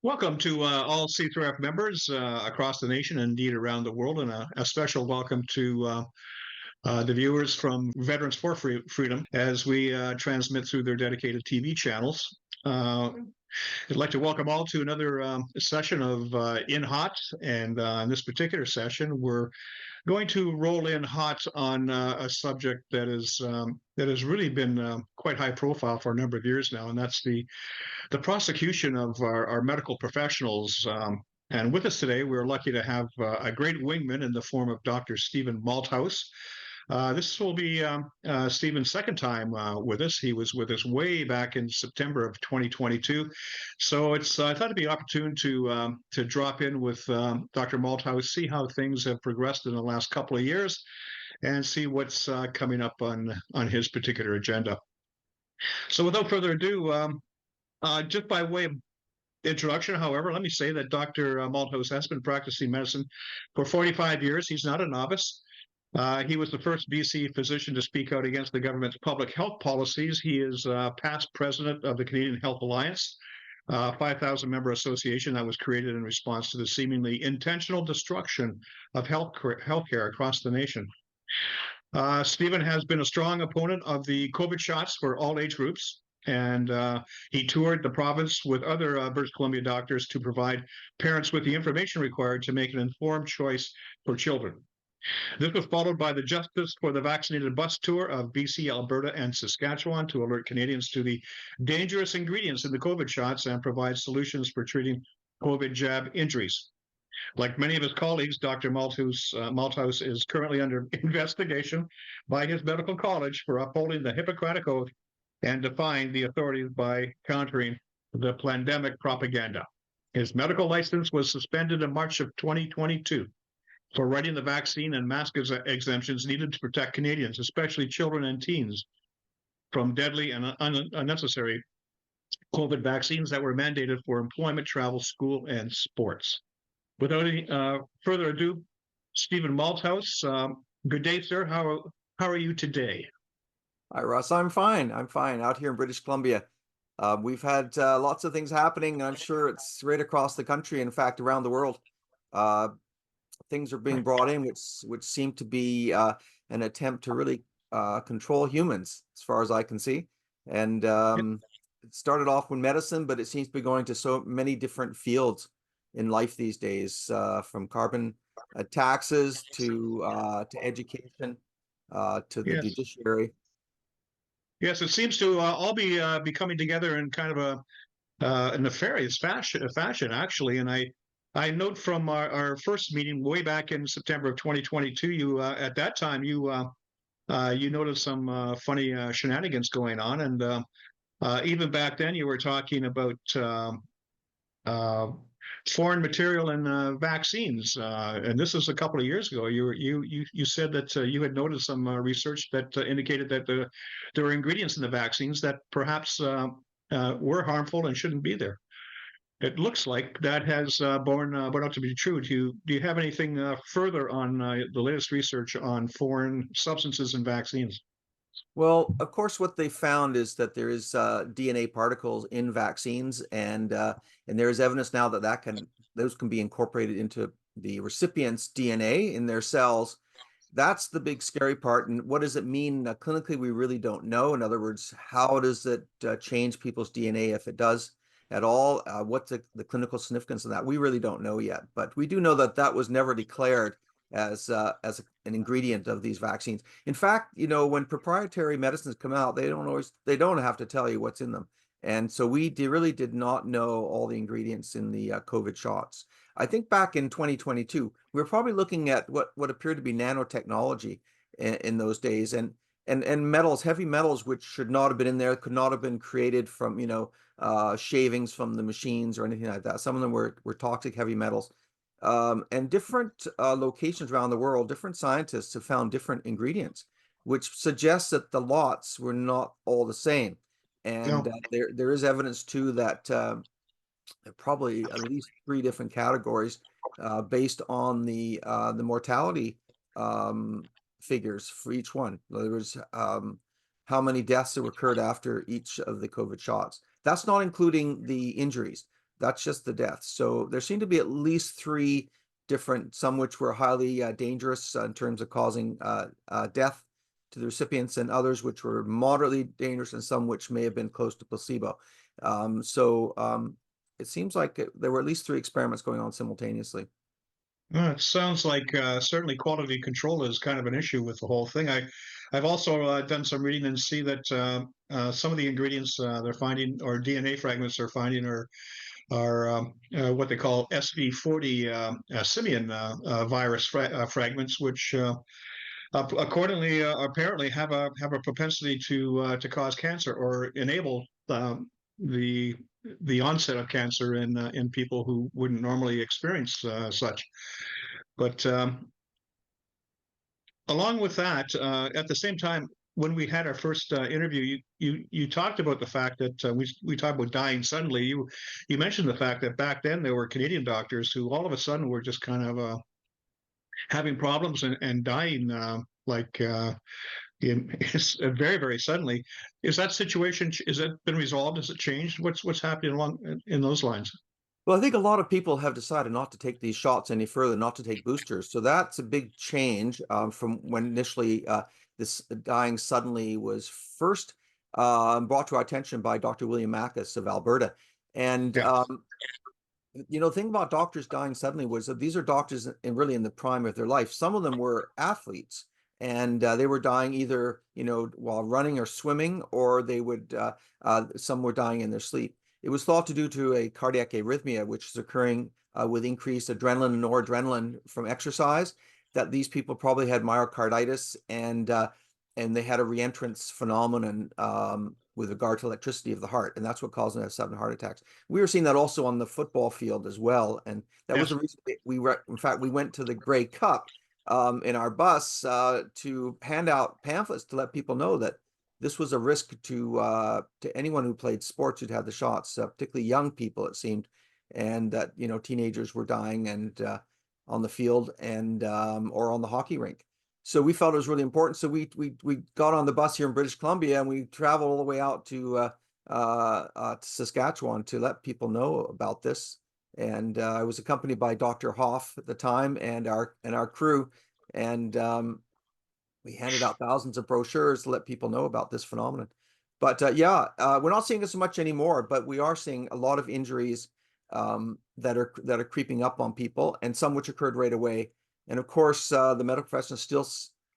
Welcome to all C3RF members across the nation and indeed around the world, and a special welcome to the viewers from Veterans for Freedom as we transmit through their dedicated TV channels. I'd like to welcome all to another session of In Hot, and in this particular session, we're going to roll in hot on a subject that has really been quite high profile for a number of years now, and that's the prosecution of our medical professionals. And with us today, we're lucky to have a great wingman in the form of Dr. Stephen Malthouse. This will be Stephen's second time with us. He was with us way back in September of 2022. So I thought it'd be opportune to drop in with Dr. Malthouse, see how things have progressed in the last couple of years, and see what's coming up on his particular agenda. So without further ado, just by way of introduction, however, let me say that Dr. Malthouse has been practicing medicine for 45 years. He's not a novice. He was the first BC physician to speak out against the government's public health policies. He is past president of the Canadian Health Alliance, 5,000-member association that was created in response to the seemingly intentional destruction of healthcare across the nation. Stephen has been a strong opponent of the COVID shots for all age groups, and he toured the province with other British Columbia doctors to provide parents with the information required to make an informed choice for children. This was followed by the Justice for the Vaccinated bus tour of BC, Alberta, and Saskatchewan to alert Canadians to the dangerous ingredients in the COVID shots and provide solutions for treating COVID jab injuries. Like many of his colleagues, Dr. Malthouse is currently under investigation by his medical college for upholding the Hippocratic Oath and defying the authorities by countering the pandemic propaganda. His medical license was suspended in March of 2022 for writing the vaccine and mask exemptions needed to protect Canadians, especially children and teens, from deadly and unnecessary COVID vaccines that were mandated for employment, travel, school, and sports. Without any further ado, Stephen Malthouse, good day, sir. How are you today? Hi, Russ. I'm fine. I'm fine out here in British Columbia. We've had lots of things happening. I'm sure it's right across the country. In fact, around the world, things are being brought in, which seem to be an attempt to really control humans, as far as I can see. And it started off with medicine, but it seems to be going to so many different fields in life these days, from carbon taxes to education to the judiciary. Yes, it seems to all be coming together in kind of a nefarious fashion, actually. And I note from our first meeting way back in September of 2022, you at that time you noted some funny shenanigans going on, and even back then you were talking about foreign material and vaccines. And this is a couple of years ago. You said that you had noticed some research that indicated that there were ingredients in the vaccines that perhaps were harmful and shouldn't be there. It looks like that has borne out to be true. Do you have anything further on the latest research on foreign substances and vaccines? Well, of course, what they found is that there is DNA particles in vaccines, and there is evidence now that those can be incorporated into the recipient's DNA in their cells. That's the big scary part. And what does it mean clinically? We really don't know. In other words, how does it change people's DNA, if it does at all? What's the clinical significance of that? We really don't know yet, but we do know that that was never declared as an ingredient of these vaccines. In fact, when proprietary medicines come out, they don't have to tell you what's in them. And so we really did not know all the ingredients in the COVID shots. I think back in 2022, we were probably looking at what appeared to be nanotechnology in those days, and metals, heavy metals, which should not have been in there, could not have been created from shavings from the machines or anything like that. Some of them were toxic heavy metals. And different locations around the world, different scientists have found different ingredients, which suggests that the lots were not all the same. And there is evidence too that probably at least 3 different categories based on the mortality figures for each one. In other words, how many deaths have occurred after each of the COVID shots. That's not including the injuries. That's just the deaths. So there seemed to be at least 3 different, some which were highly dangerous in terms of causing death to the recipients, and others which were moderately dangerous, and some which may have been close to placebo. It seems like there were at least 3 experiments going on simultaneously. Well, it sounds like certainly quality control is kind of an issue with the whole thing. I've also done some reading and see that some of the ingredients they're finding, or DNA fragments they're finding, are what they call SV40 simian virus fragments, which accordingly apparently have a propensity to cause cancer, or enable the onset of cancer in people who wouldn't normally experience such. But along with that, at the same time, when we had our first interview, you talked about the fact that we talked about dying suddenly. You mentioned the fact that back then there were Canadian doctors who all of a sudden were just kind of having problems and dying very, very suddenly. Is that situation, is that been resolved? Has it changed? What's happening along in those lines? Well, I think a lot of people have decided not to take these shots any further, not to take boosters. So that's a big change from when initially this dying suddenly was first brought to our attention by Dr. William Mackis of Alberta. And Yeah. the thing about doctors dying suddenly was that these are doctors really in the prime of their life. Some of them were athletes, and they were dying either while running or swimming, or they would some were dying in their sleep. It was thought to due to a cardiac arrhythmia, which is occurring with increased adrenaline and noradrenaline from exercise, that these people probably had myocarditis, and they had a reentrance phenomenon with regard to electricity of the heart, and that's what caused them to have sudden heart attacks. We were seeing that also on the football field as well, and that was Yes. the reason in fact, we went to the Grey Cup in our bus to hand out pamphlets to let people know that this was a risk to anyone who played sports who'd had the shots, particularly young people, it seemed, and that teenagers were dying and on the field and or on the hockey rink. So we felt it was really important. So we got on the bus here in British Columbia, and we traveled all the way out to Saskatchewan to let people know about this. And I was accompanied by Dr. Hoff at the time and our crew, and we handed out thousands of brochures to let people know about this phenomenon. But we're not seeing it so much anymore, but we are seeing a lot of injuries that are creeping up on people, and some which occurred right away. And of course, the medical profession still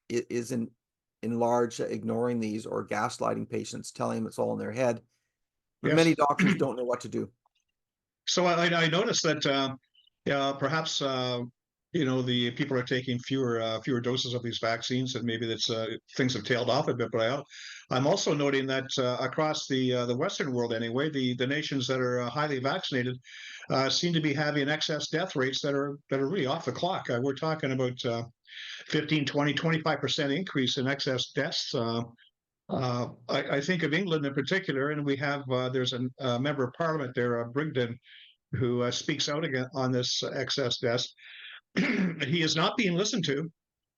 is in large ignoring these or gaslighting patients, telling them it's all in their head. But Yes. many doctors don't know what to do. So I noticed that perhaps the people are taking fewer doses of these vaccines, and maybe that's things have tailed off a bit. But I'm also noting that across the Western world anyway, the nations that are highly vaccinated seem to be having excess death rates that are really off the clock. We're talking about 15, 20, 25% increase in excess deaths. I think of England in particular, and we have there's a member of parliament there, Brigden, who speaks out again on this excess deaths. He is not being listened to,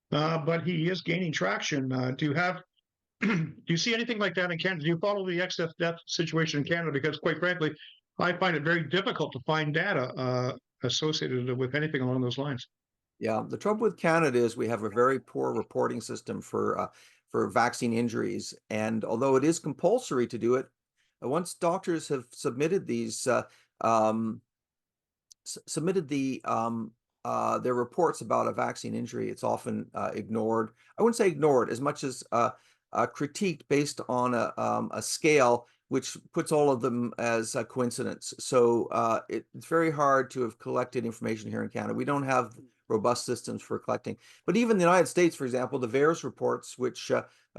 but he is gaining traction. Do you see anything like that in Canada? Do you follow the excess death situation in Canada? Because quite frankly, I find it very difficult to find data associated with anything along those lines. Yeah, the trouble with Canada is we have a very poor reporting system for vaccine injuries, and although it is compulsory to do it, once doctors have submitted these their reports about a vaccine injury, it's often ignored. I wouldn't say ignored as much as critiqued based on a scale which puts all of them as a coincidence. So it's very hard to have collected information here in Canada. We don't have robust systems for collecting. But even in the United States, for example, the VAERS reports, which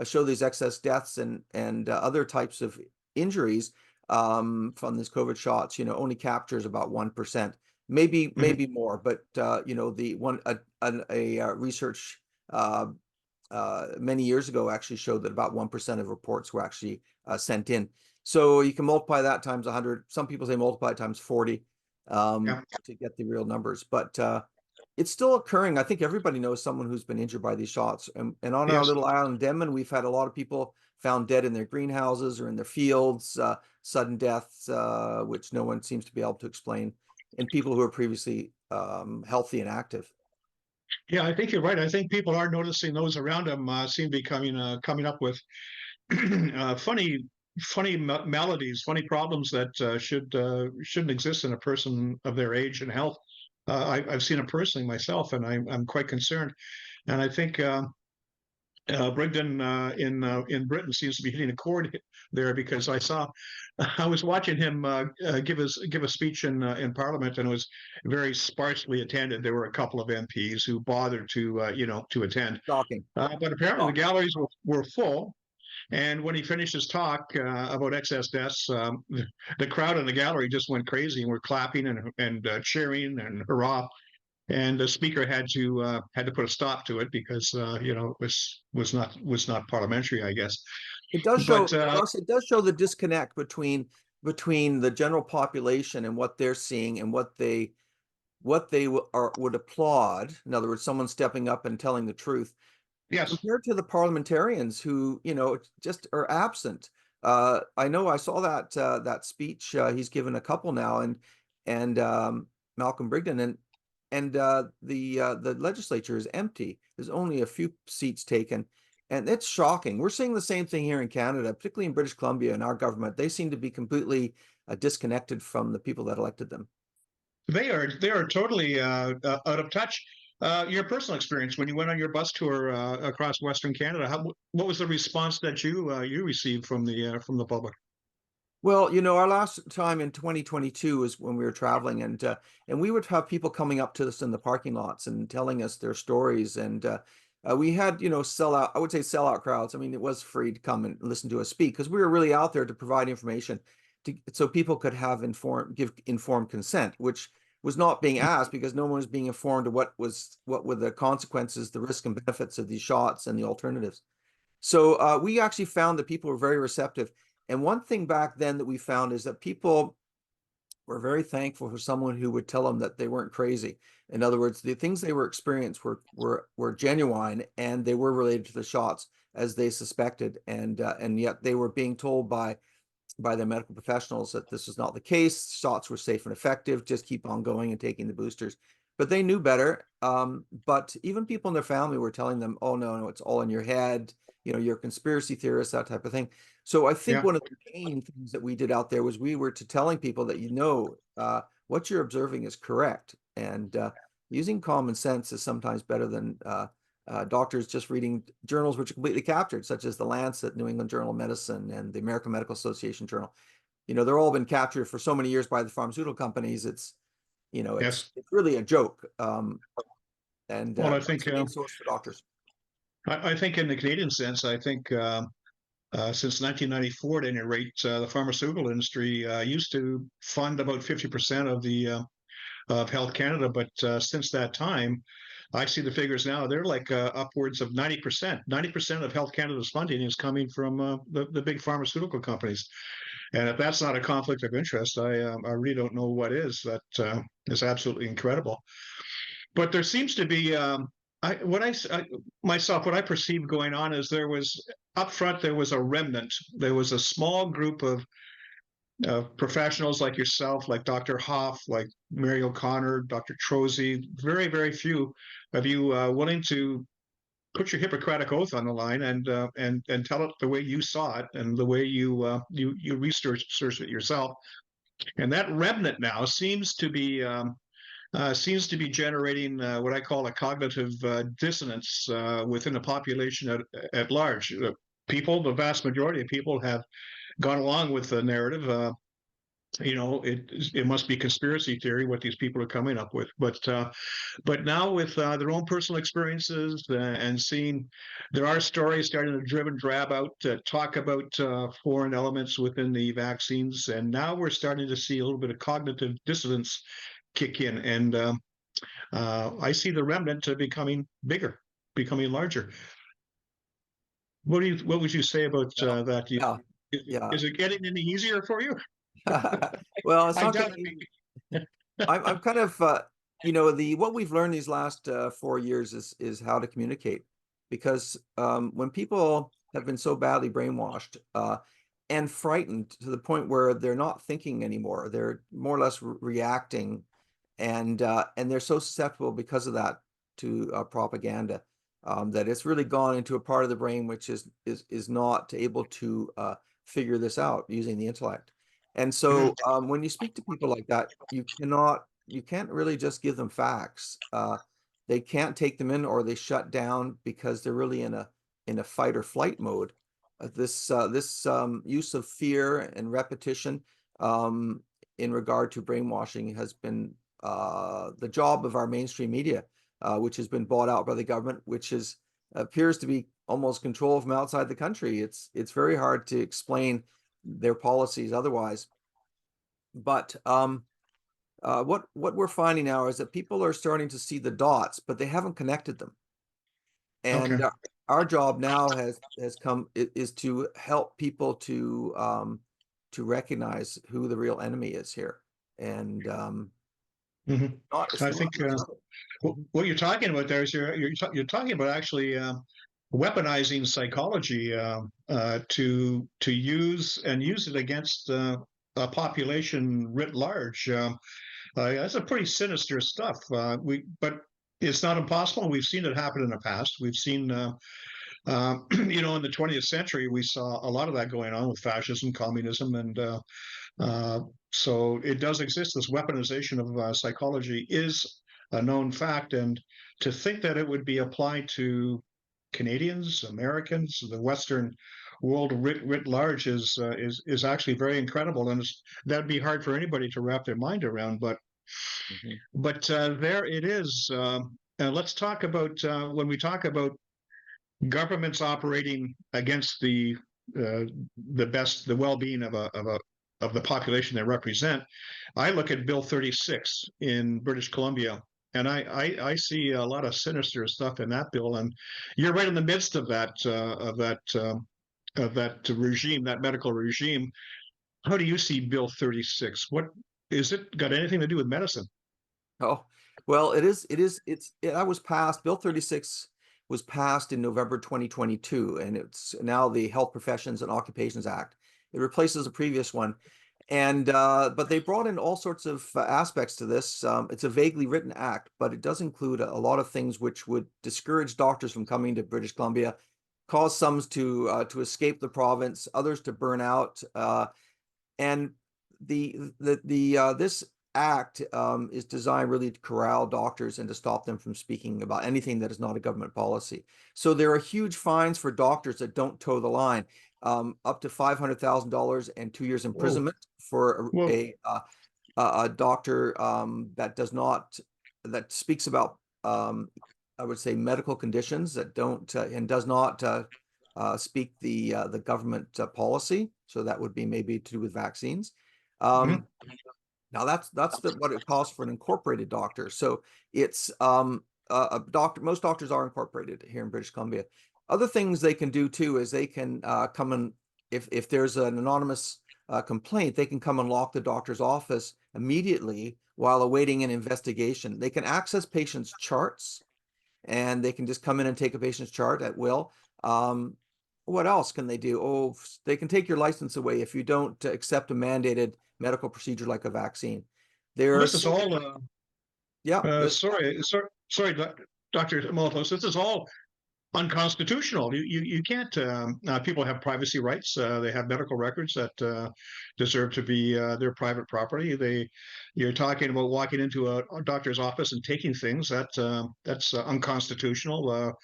show these excess deaths and other types of injuries from these COVID shots, only captures about 1%, maybe more. But a research many years ago actually showed that about 1% of reports were actually sent in. So you can multiply that times 100. Some people say multiply it times 40 to get the real numbers. But it's still occurring. I think everybody knows someone who's been injured by these shots. And on our Yes. little island, Denman, we've had a lot of people found dead in their greenhouses or in their fields, sudden deaths, which no one seems to be able to explain, and people who were previously healthy and active. Yeah, I think you're right. I think people are noticing those around them seem to be coming up with funny maladies, funny problems that shouldn't exist in a person of their age and health. I've seen it personally myself, and I'm quite concerned. And I think Brigden in Britain seems to be hitting a chord there, because I was watching him give a speech in Parliament, and it was very sparsely attended. There were a couple of MPs who bothered to attend, Shocking. but apparently the galleries were full. And when he finished his talk about excess deaths, the crowd in the gallery just went crazy and were clapping and cheering and hurrah. And the speaker had to put a stop to it, because it was not parliamentary, I guess. It does show, But Russ, it does show the disconnect between the general population and what they're seeing and what they would applaud. In other words, someone stepping up and telling the truth, yes, compared to the parliamentarians who, just are absent. I know I saw that speech he's given a couple now, and Malcolm Brigden, and the legislature is empty. There's only a few seats taken, and it's shocking. We're seeing the same thing here in Canada, particularly in British Columbia, and our government. They seem to be completely disconnected from the people that elected them. they are totally out of touch. Your personal experience when you went on your bus tour across Western Canada, what was the response that you received from the public? Well, our last time in 2022 is when we were traveling, and we would have people coming up to us in the parking lots and telling us their stories, and we had sellout. I would say sellout crowds. I mean, it was free to come and listen to us speak, because we were really out there to provide information, so people could have give informed consent, which was not being asked, because no one was being informed of what were the consequences, the risk and benefits of these shots and the alternatives. So we actually found that people were very receptive. And one thing back then that we found is that people were very thankful for someone who would tell them that they weren't crazy. In other words, the things they were experienced were genuine, and they were related to the shots as they suspected, and yet they were being told by the medical professionals that this was not the case. Shots were safe and effective. Just keep on going and taking the boosters. But they knew better. But even people in their family were telling them, "Oh no, it's all in your head. You're a conspiracy theorist," that type of thing. So I think Yeah. one of the main things that we did out there was we were telling people that what you're observing is correct, and using common sense is sometimes better than doctors just reading journals which are completely captured, such as the Lancet, New England Journal of Medicine, and the American Medical Association Journal. They're all been captured for so many years by the pharmaceutical companies. It's Yes. it's really a joke. And Well, I that's think the main source for doctors. I think in the Canadian sense, I think since 1994, at any rate, the pharmaceutical industry used to fund about 50% of Health Canada, but since that time, I see the figures now. They're like upwards of 90%. 90% of Health Canada's funding is coming from the big pharmaceutical companies. And if that's not a conflict of interest, I really don't know what is. That is absolutely incredible. But there seems to be what I perceived going on is there was up front, there was a remnant. There was a small group of professionals like yourself, like Dr. Hoff, like Mary O'Connor, Dr. Trozy, very, very few of you willing to put your Hippocratic oath on the line and tell it the way you saw it and the way you researched it yourself. And that remnant now seems to be generating what I call a cognitive dissonance within the population at large. The vast majority of people have gone along with the narrative. It must be conspiracy theory what these people are coming up with. But now with their own personal experiences and seeing there are stories starting to drib and drab out to talk about foreign elements within the vaccines, and now we're starting to see a little bit of cognitive dissonance kick in, and I see the remnant becoming bigger, becoming larger. What would you say about that? Yeah. Is it getting any easier for you? Well, it's I not doubt getting. it. I'm kind of what we've learned these last 4 years is how to communicate, because when people have been so badly brainwashed and frightened to the point where they're not thinking anymore. They're more or less reacting, and they're so susceptible because of that to propaganda that it's really gone into a part of the brain which is not able to figure this out using the intellect. And so when you speak to people like that, you can't really just give them facts. They can't take them in, or they shut down because they're really in a fight or flight mode. This use of fear and repetition in regard to brainwashing has been the job of our mainstream media, which has been bought out by the government, which appears to be almost controlled from outside the country. It's very hard to explain their policies otherwise. But what we're finding now is that people are starting to see the dots, but they haven't connected them. Okay. And our job now is to help people to recognize who the real enemy is here. And I think what you're talking about there is you're talking about actually weaponizing psychology to use it against a population writ large. That's a pretty sinister stuff. But it's not impossible. We've seen it happen in the past. We've seen, in the 20th century, we saw a lot of that going on with fascism, communism, and so it does exist. This weaponization of psychology is a known fact, and to think that it would be applied to Canadians, Americans, the Western world writ large is actually very incredible, and that'd be hard for anybody to wrap their mind around. But there it is. Let's talk about when we talk about governments operating against the well-being of the population they represent. I look at Bill 36 in British Columbia, and I see a lot of sinister stuff in that bill. And you're right in the midst of that regime, that medical regime. How do you see Bill 36? What is it got anything to do with medicine? Oh, well, that was passed. Bill 36 was passed in November 2022, and it's now the Health Professions and Occupations Act. It replaces a previous one. And but they brought in all sorts of aspects to this. It's a vaguely written act, but it does include a lot of things which would discourage doctors from coming to British Columbia, cause some to escape the province, others to burn out. And this act is designed really to corral doctors and to stop them from speaking about anything that is not a government policy. So there are huge fines for doctors that don't toe the line, up to $500,000 and 2 years imprisonment for a doctor that speaks about I would say medical conditions that don't and does not speak the government policy. So that would be maybe to do with vaccines. Now that's what it costs for an incorporated doctor. So it's a doctor. Most doctors are incorporated here in British Columbia. Other things they can do too is they can come and if there's an anonymous complaint, they can come and lock the doctor's office immediately while awaiting an investigation. They can access patients' charts, and they can just come in and take a patient's chart at will. What else can they do? Oh, they can take your license away if you don't accept a mandated medical procedure like a vaccine. This is all. Sorry, Dr. Malthouse. This is all unconstitutional. You can't. People have privacy rights. They have medical records that deserve to be their private property. You're talking about walking into a doctor's office and taking things. That's unconstitutional.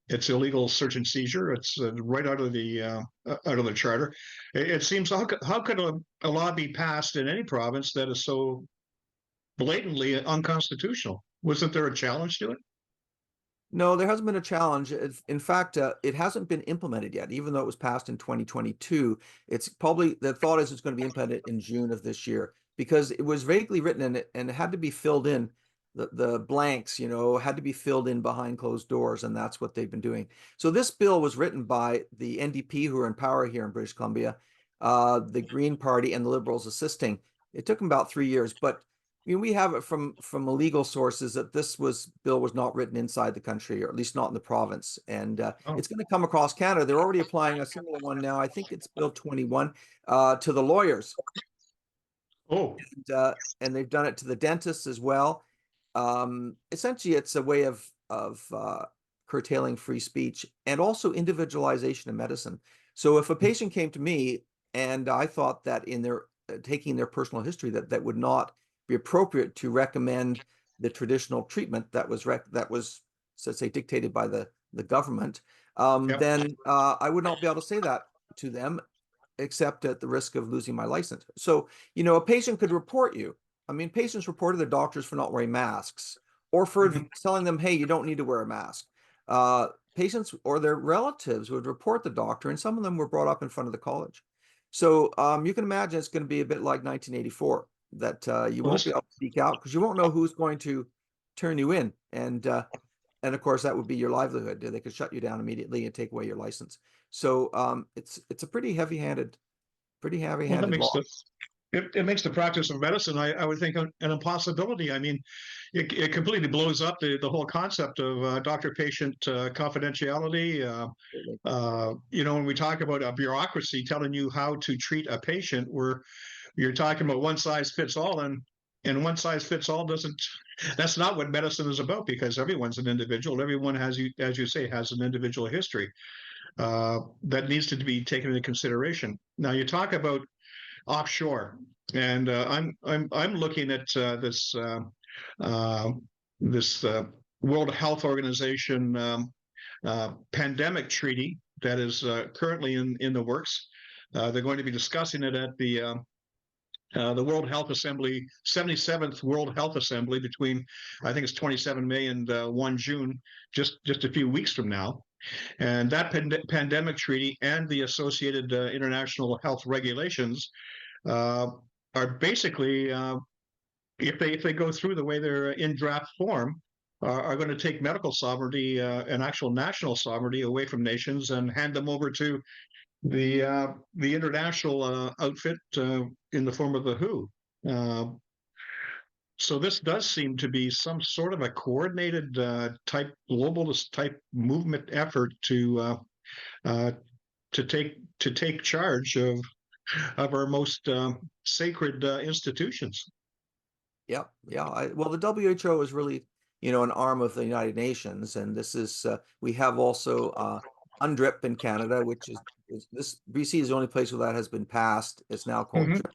It's illegal search and seizure. It's right out of the charter. It seems how could a law be passed in any province that is so blatantly unconstitutional? Wasn't there a challenge to it? No, there hasn't been a challenge. In fact, it hasn't been implemented yet, even though it was passed in 2022. It's probably the thought is it's going to be implemented in June of this year because it was vaguely written and it had to be filled in. The blanks, had to be filled in behind closed doors, and that's what they've been doing. So this bill was written by the NDP, who are in power here in British Columbia, the Green Party, and the Liberals assisting. It took them about 3 years, but we have it from legal sources that this bill was not written inside the country, or at least not in the province, and Oh, it's going to come across Canada. They're already applying a similar one now. I think it's Bill 21 to the lawyers, oh, and they've done it to the dentists as well. Essentially, it's a way of curtailing free speech and also individualization of medicine. So if a patient came to me and I thought that in their taking their personal history that would not be appropriate to recommend the traditional treatment that was so to say dictated by the government, yep. then I would not be able to say that to them, except at the risk of losing my license. So, a patient could report you. I mean, patients reported their doctors for not wearing masks or for Mhm. telling them, hey, you don't need to wear a mask. Patients or their relatives would report the doctor, and some of them were brought up in front of the college. So you can imagine it's going to be a bit like 1984, that you Well, won't this, be able to speak out because you won't know who's going to turn you in. And of course, that would be your livelihood. They could shut you down immediately and take away your license. So it's a pretty heavy-handed well, that makes law. it makes the practice of medicine, I would think, an impossibility. I mean, it completely blows up the whole concept of doctor-patient confidentiality. When we talk about a bureaucracy telling you how to treat a patient, where you're talking about one size fits all, and one size fits all doesn't. That's not what medicine is about, because everyone's an individual. Everyone has, as you say, has an individual history that needs to be taken into consideration. Now, you talk about offshore, and I'm looking at uh, this World Health Organization pandemic treaty that is currently in the works. They're going to be discussing it at the World Health Assembly, 77th World Health Assembly, between I think it's 27 May and 1 June, just a few weeks from now. And that pandemic treaty and the associated international health regulations uh, are basically, if they go through the way they're in draft form, are going to take medical sovereignty and actual national sovereignty away from nations and hand them over to the international outfit in the form of the WHO. Uh, so this does seem to be some sort of a coordinated type globalist type movement effort uh, to take charge of our most sacred institutions. Yep. Yeah. Well, the WHO is really, an arm of the United Nations, and this is we have also UNDRIP in Canada, which is this BC is the only place where that has been passed. It's now called Mm-hmm. DRIP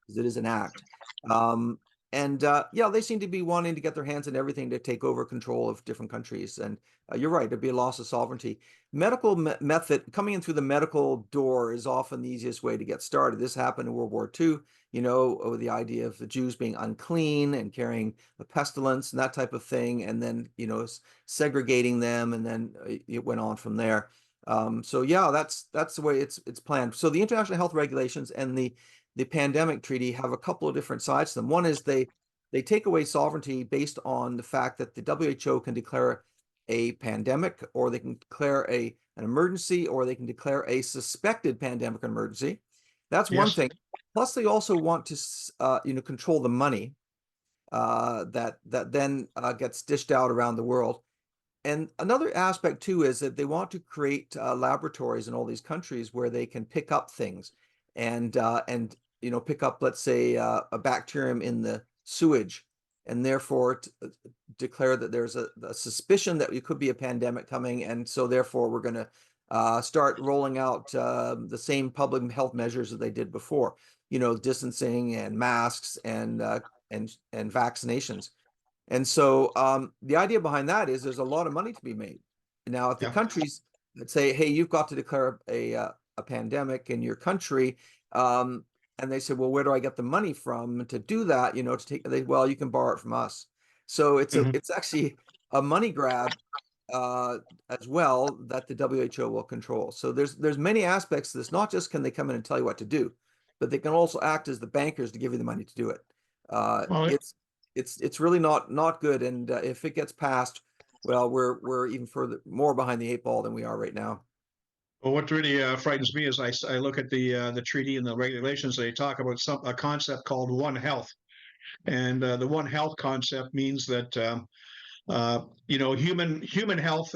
because it is an act. Um, and yeah, they seem to be wanting to get their hands on everything to take over control of different countries. And you're right, it'd be a loss of sovereignty. Medical method coming in through the medical door is often the easiest way to get started. This happened in World War II, with the idea of the Jews being unclean and carrying the pestilence and that type of thing, and then, segregating them, and then it went on from there. So yeah, that's the way it's planned. So the international health regulations and the pandemic treaty have a couple of different sides to them. One is they take away sovereignty based on the fact that the WHO can declare a pandemic, or they can declare an emergency, or they can declare a suspected pandemic emergency. That's one Yes. thing. Plus, they also want to control the money that then gets dished out around the world. And another aspect too is that they want to create laboratories in all these countries where they can pick up things and pick up, let's say, a bacterium in the sewage, and therefore declare that there's a suspicion that it could be a pandemic coming, and so therefore we're going to start rolling out the same public health measures that they did before, distancing and masks and vaccinations. And so the idea behind that is there's a lot of money to be made. Now, if the Yeah. countries that say, hey, you've got to declare a pandemic in your country, and they say, well, where do I get the money from to do that? Well, you can borrow it from us. So Mm-hmm. it's actually a money grab as well that the WHO will control. So there's many aspects to this. Not just can they come in and tell you what to do, but they can also act as the bankers to give you the money to do it. Well, It's really not good. And if it gets passed, well, we're even more behind the eight ball than we are right now. what really frightens me is I look at the treaty and the regulations. They talk about a concept called One Health, And the One Health concept means that human health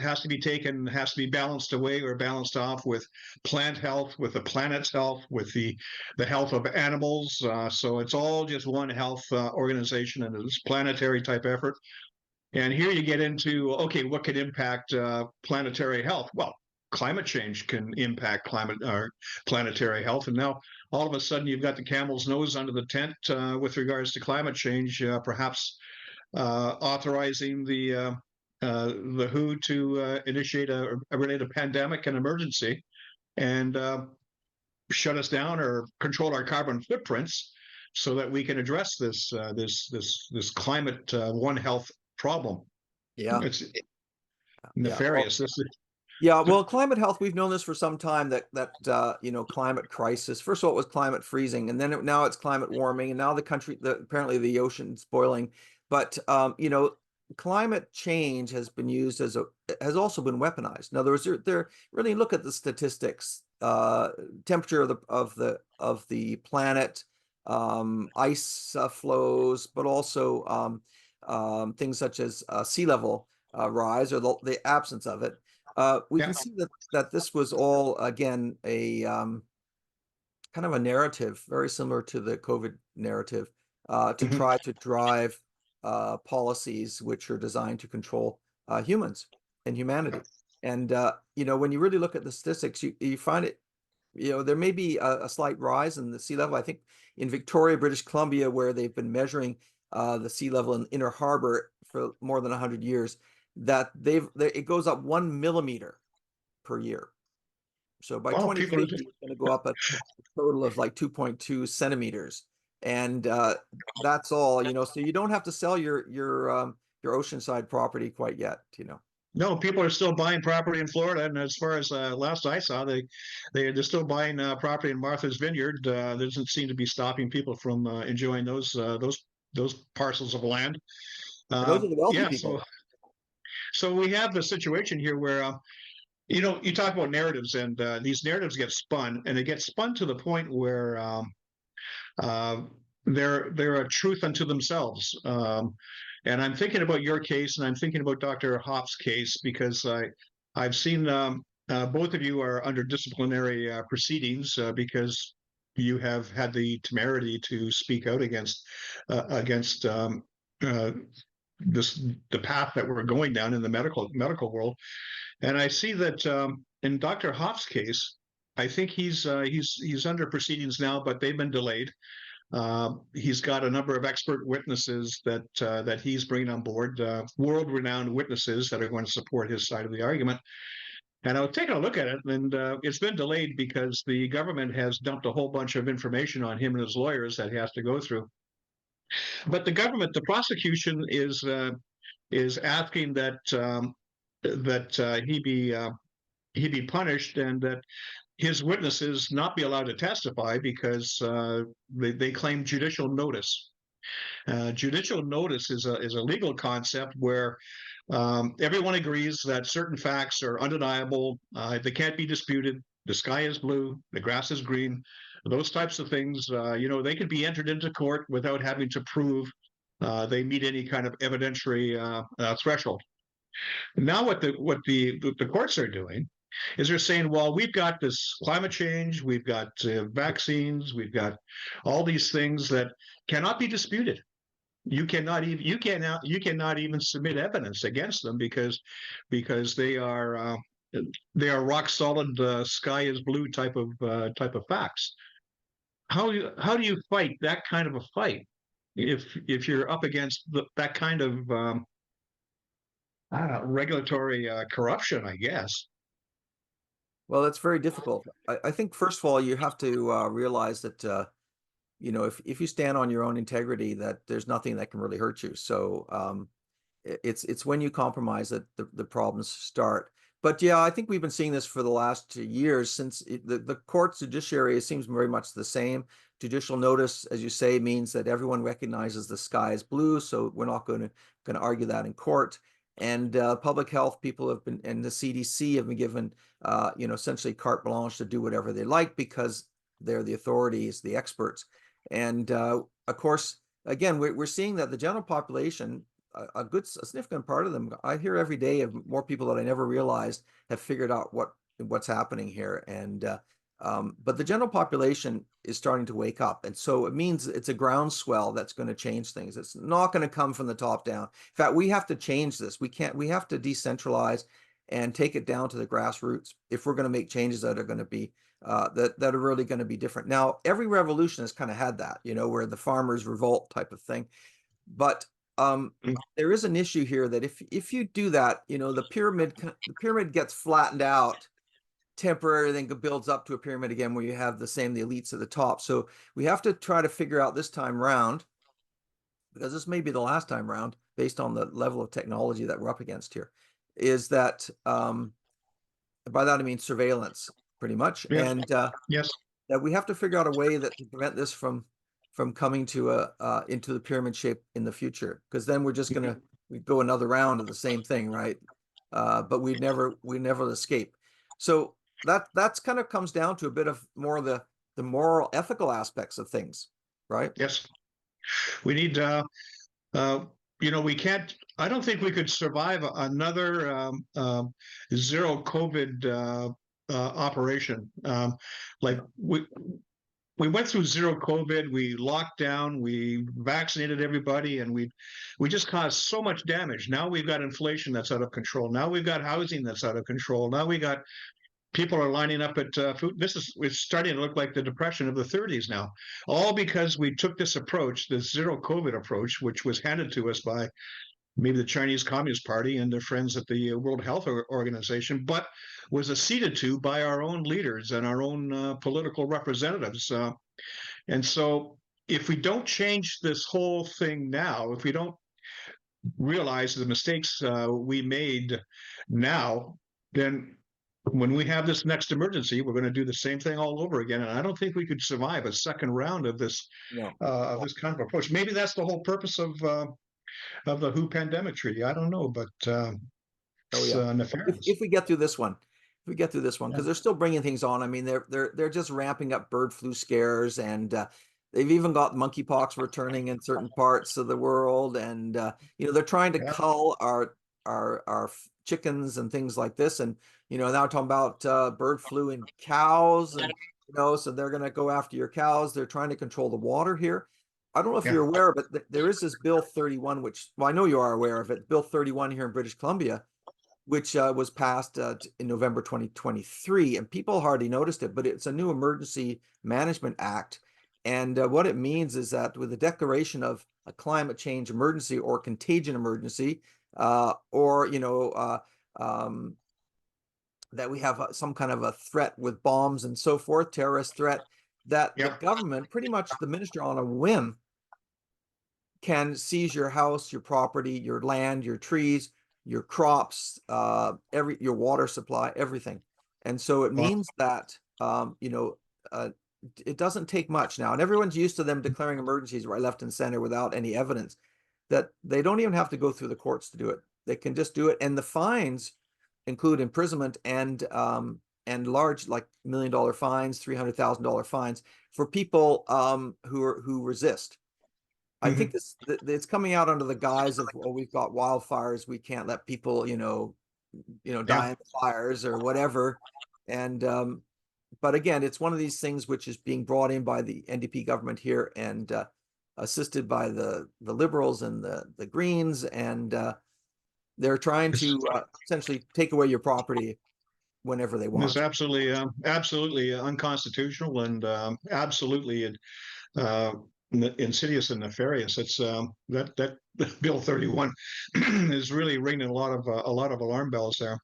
has to be taken, has to be balanced away or balanced off with plant health, with the planet's health, with the health of animals. So it's all just one health organization, and it's planetary type effort. And here you get into, okay, what can impact planetary health? Well, climate change can impact climate or planetary health. And now all of a sudden you've got the camel's nose under the tent with regards to climate change, perhaps authorizing the WHO to initiate a related pandemic and emergency and shut us down or control our carbon footprints so that we can address this climate One Health problem. Yeah. It's Yeah. nefarious. Yeah, well, climate health, we've known this for some time that climate crisis. First of all, it was climate freezing, and then now it's climate warming, and now apparently the ocean's boiling. But climate change has been used has also been weaponized. In other words, there really look at the statistics, temperature of the planet, ice flows, but also things such as sea level rise or the absence of it. We can see that this was all, again, a kind of a narrative, very similar to the COVID narrative, to try to drive policies which are designed to control humans and humanity. And, when you really look at the statistics, you find it, there may be a slight rise in the sea level. I think in Victoria, British Columbia, where they've been measuring the sea level in Inner Harbor for more than 100 years, that it goes up 1 millimeter per year. So by 2050, it's going to go up a total of like 2.2 centimeters, and that's all. So you don't have to sell your oceanside property quite yet. No, people are still buying property in Florida, and as far as last I saw, they're still buying property in Martha's Vineyard. There doesn't seem to be stopping people from enjoying those parcels of land. And those are the wealthy people. So we have the situation here where, you talk about narratives, and these narratives get spun, and they get spun to the point where they're a truth unto themselves. And I'm thinking about your case, and I'm thinking about Dr. Hoff's case, because I've seen both of you are under disciplinary proceedings because you have had the temerity to speak out against the path that we're going down in the medical world. And I see that in Dr. Hoff's case, I think he's under proceedings now, but they've been delayed. He's got a number of expert witnesses that he's bringing on board, world-renowned witnesses that are going to support his side of the argument. And I was taking a look at it, and it's been delayed because the government has dumped a whole bunch of information on him and his lawyers that he has to go through. But the prosecution is asking that he be punished, and that his witnesses not be allowed to testify because they claim judicial notice. Judicial notice is a legal concept where everyone agrees that certain facts are undeniable, they can't be disputed. The sky is blue, the grass is green. Those types of things, they could be entered into court without having to prove they meet any kind of evidentiary threshold. Now, what the courts are doing is they're saying, well, we've got this climate change, we've got vaccines, we've got all these things that cannot be disputed. You cannot even submit evidence against them because they are rock solid, sky is blue type of facts. How do you fight that kind of a fight if you're up against that kind of regulatory corruption, I guess? Well, that's very difficult. I think, first of all, you have to realize that if you stand on your own integrity, that there's nothing that can really hurt you. So it's when you compromise that the problems start. But yeah, I think we've been seeing this for the last 2 years since the court's judiciary seems very much the same. Judicial notice, as you say, means that everyone recognizes the sky is blue, so we're not going to argue that in court. And public health people have been, and the CDC have been given, essentially carte blanche to do whatever they like because they're the authorities, the experts. And of course, again, we're seeing that the general population, a significant part of them, I hear every day of more people that I never realized have figured out what's happening here. And but the general population is starting to wake up, and so it means it's a groundswell that's going to change things. It's not going to come from the top down. In fact, we have to change this. We have to decentralize and take it down to the grassroots if we're going to make changes that are going to be that are really going to be different. Now, every revolution has kind of had that, where the farmers revolt type of thing. But there is an issue here that if you do that, the pyramid gets flattened out temporarily, then builds up to a pyramid again where you have the elites at the top. So we have to try to figure out this time round, because this may be the last time round based on the level of technology that we're up against here, is that by that I mean surveillance pretty much. Yes. And Yes. that we have to figure out a way that to prevent this from coming to into the pyramid shape in the future, because then we're just gonna go another round of the same thing, right? But we never escape. So that's kind of comes down to a bit of more of the moral, ethical aspects of things, right? Yes. We need, we can't, I don't think we could survive another zero COVID operation. Like we went through zero COVID, we locked down, we vaccinated everybody, and we just caused so much damage. Now we've got inflation that's out of control. Now we've got housing that's out of control. Now we got people are lining up at food. It's starting to look like the Depression of the 30s now, all because we took this approach, this zero COVID approach, which was handed to us by maybe the Chinese Communist Party and their friends at the World Health Organization, but was acceded to by our own leaders and our own political representatives. And so if we don't change this whole thing now, if we don't realize the mistakes we made now, then when we have this next emergency, we're going to do the same thing all over again. And I don't think we could survive a second round of this this kind of approach. Maybe that's the whole purpose of the WHO pandemic treaty. I don't know, but nefarious. If we get through this one, because they're still bringing things on. I mean, they're just ramping up bird flu scares, and they've even got monkeypox returning in certain parts of the world, and they're trying to cull our chickens and things like this. And now talking about bird flu in cows, and so they're going to go after your cows. They're trying to control the water here. I don't know if you're aware, but there is this Bill 31, which, well, I know you are aware of it, Bill 31 here in British Columbia, which was passed in November 2023, and people hardly noticed it, but it's a new Emergency Management Act. And what it means is that with the declaration of a climate change emergency or contagion emergency, or that we have some kind of a threat with bombs and so forth, terrorist threat, that the government, pretty much the minister on a whim, can seize your house, your property, your land, your trees, your crops, your water supply, everything. And so it means that it doesn't take much now, and everyone's used to them declaring emergencies right, left, and center without any evidence, that they don't even have to go through the courts to do it. They can just do it, and the fines include imprisonment and large, like $1 million fines, $300,000 fines for people who resist. I think it's coming out under the guise of, well, we've got wildfires, we can't let people die in the fires or whatever. And but again, it's one of these things which is being brought in by the NDP government here, and assisted by the Liberals and the Greens, and they're trying to essentially take away your property whenever they want. It's absolutely unconstitutional, and absolutely insidious and nefarious. It's that Bill 31 is really ringing a lot of alarm bells there.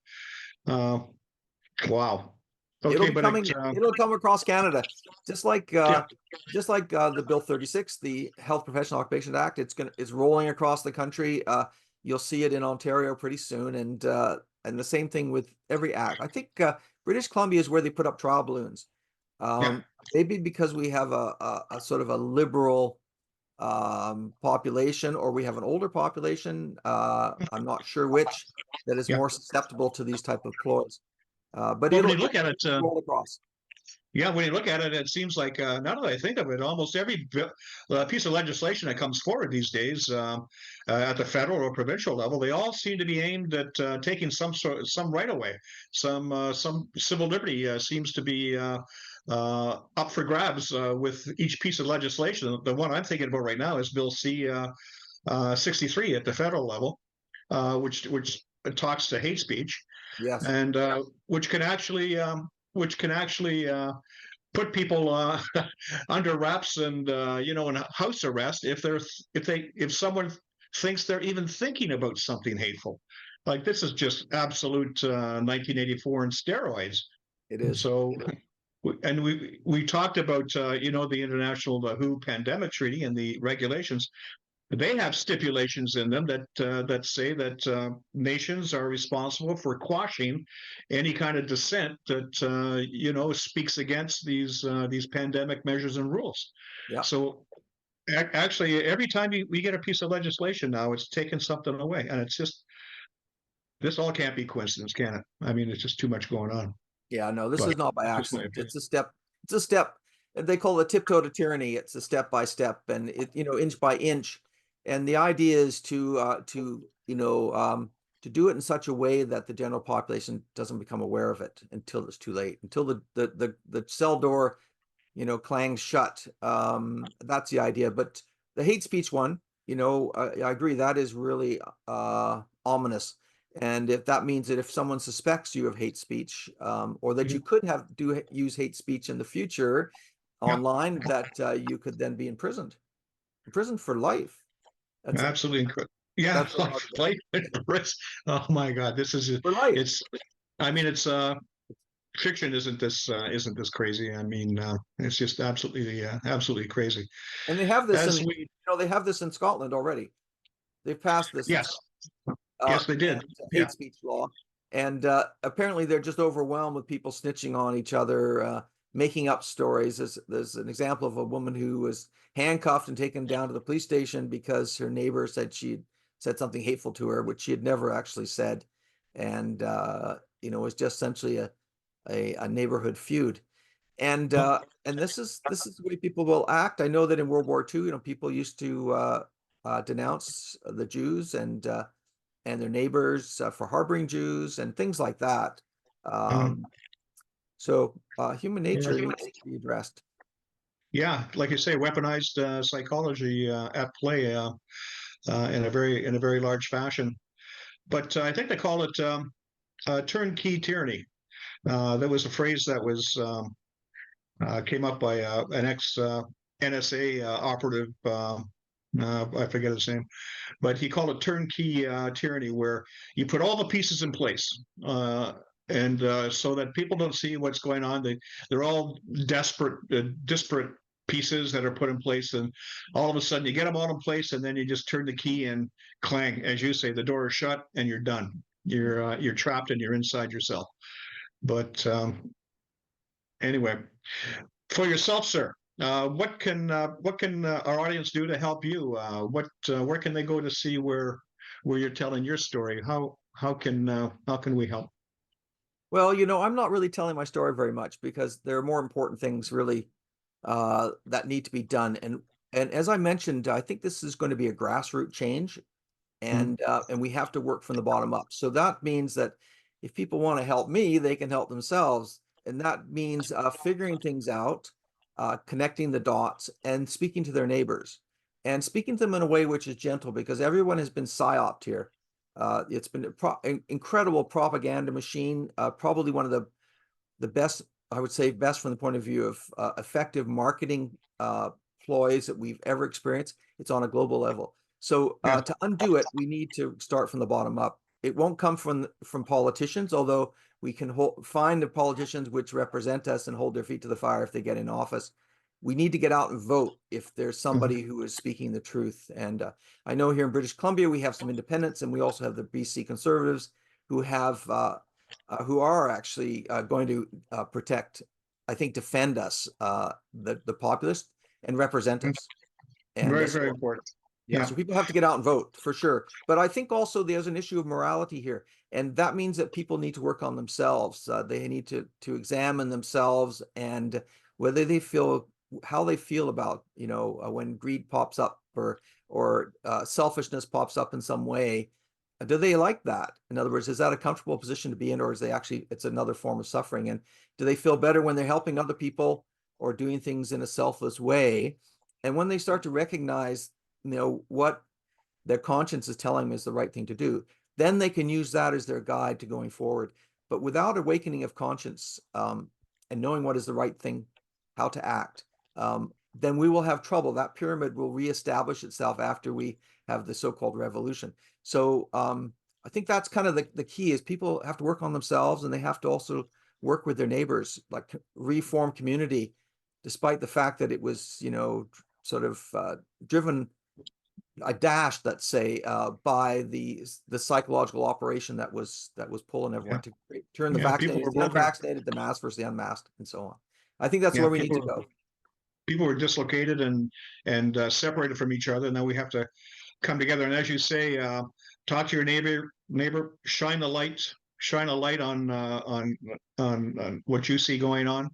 Wow. Okay, it'll come across Canada, just like the Bill 36, the Health Professional Occupations Act. It's rolling across the country. You'll see it in Ontario pretty soon, and the same thing with every act. I think British Columbia is where they put up trial balloons. Maybe because we have a sort of a liberal population, or we have an older population. I'm not sure which, that is more susceptible to these type of ploys. But when you look at it, roll across. Yeah, when you look at it, it seems like now that I think of it, almost every piece of legislation that comes forward these days at the federal or provincial level, they all seem to be aimed at taking some right away. Some civil liberty seems to be up for grabs with each piece of legislation. The one I'm thinking about right now is Bill C 63 at the federal level, which talks to hate speech Yes, and which can actually put people under wraps and in house arrest if someone thinks they're even thinking about something hateful. Like this is just absolute 1984 in steroids. it And is. so, and we talked about the international WHO pandemic treaty and the regulations. They have stipulations in them that say that nations are responsible for quashing any kind of dissent that speaks against these pandemic measures and rules. Yeah. So actually, every time we get a piece of legislation now, it's taking something away, and it's just this all can't be coincidence, can it? I mean, it's just too much going on. Yeah, no, this But is not by that's just my accident. opinion. It's a step. It's a step. They call it tiptoe to tyranny. It's a step by step, and inch by inch. And the idea is to do it in such a way that the general population doesn't become aware of it until it's too late, until the cell door, clangs shut. That's the idea. But the hate speech one, I agree that is really ominous. And if that means that if someone suspects you of hate speech, or that you could use hate speech in the future Yeah, online, that you could then be imprisoned for life. That's absolutely incredible. Yeah, that's what life and risk. Oh my God, this is for life. it's. I mean, it's fiction isn't this crazy. I mean, it's just absolutely crazy. And they have this As we they have this in Scotland already. They've passed this Yes, uh, yes, they did. and Yeah. hate speech law. And apparently they're just overwhelmed with people snitching on each other, making up stories. There's an example of a woman who was handcuffed and taken down to the police station because her neighbor said she'd said something hateful to her, which she had never actually said. And, it was just essentially a neighborhood feud. And this is the way people will act. I know that in World War II, people used to denounce the Jews and their neighbors for harboring Jews and things like that. Uh, So human yeah, nature needs to be addressed. yeah, like you say, weaponized psychology at play in a very large fashion. But I think they call it turnkey tyranny. That was a phrase that was came up by an ex NSA operative. I forget his name, but he called it turnkey tyranny, where you put all the pieces in place, and so that people don't see what's going on. They're all disparate pieces that are put in place, and all of a sudden you get them all in place, and then you just turn the key and clang, as you say, the door is shut, and you're done. You're trapped and you're inside yourself. But anyway, for yourself, sir, what can our audience do to help you? Where can they go to see where you're telling your story? How can we help? Well, I'm not really telling my story very much because there are more important things really that need to be done. And as I mentioned, I think this is going to be a grassroots change, Mm, and we have to work from the bottom up. So that means that if people want to help me, they can help themselves, and that means figuring things out, connecting the dots, and speaking to their neighbors, and speaking to them in a way which is gentle, because everyone has been psyoped here. It's been an incredible propaganda machine, probably one of the best, I would say, best from the point of view of effective marketing ploys that we've ever experienced. It's on a global level. So yeah. to undo it, we need to start from the bottom up. It won't come from politicians, although we can find the politicians which represent us and hold their feet to the fire if they get in office. We need to get out and vote if there's Mhm. somebody who is speaking the truth. And I know here in British Columbia we have some independents, and we also have the BC Conservatives who who are actually going to protect, I think, defend us, the populace, and represent us. And Very, so, very important. Yeah, so people have to get out and vote for sure. But I think also there's an issue of morality here, and that means that people need to work on themselves. They need to examine themselves and whether they feel how they feel about when greed pops up or selfishness pops up in some way. Do they like that? In other words, is that a comfortable position to be in, or is they actually it's another form of suffering? And do they feel better when they're helping other people or doing things in a selfless way? And when they start to recognize what their conscience is telling them is the right thing to do, then they can use that as their guide to going forward. But without awakening of conscience and knowing what is the right thing, how to act, then we will have trouble. That pyramid will reestablish itself after we have the so-called revolution. So I think that's kind of the key is people have to work on themselves, and they have to also work with their neighbors, like reform community, despite the fact that it was sort of driven dashed, let's say, by the psychological operation that was pulling everyone to turn the People were vaccinated, the broken. unvaccinated, the masked versus the unmasked, and so on. I think that's Yeah, where we need to go. people were dislocated and separated from each other. Now we have to come together. And as you say, talk to your neighbor, shine a light on what you see going on,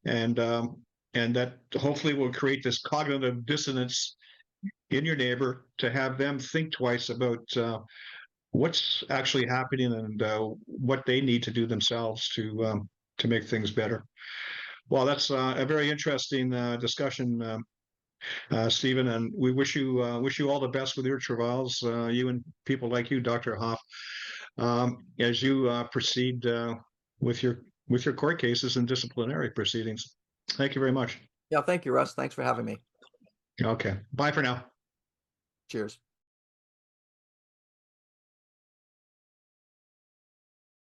and that hopefully will create this cognitive dissonance in your neighbor to have them think twice about what's actually happening and what they need to do themselves to make things better. Well, that's a very interesting discussion, Stephen, and we wish you all the best with your travails, you and people like you, Dr. Hoff, as you proceed with your court cases and disciplinary proceedings. Thank you very much. Yeah, thank you, Russ. Thanks for having me. Okay, bye for now. Cheers.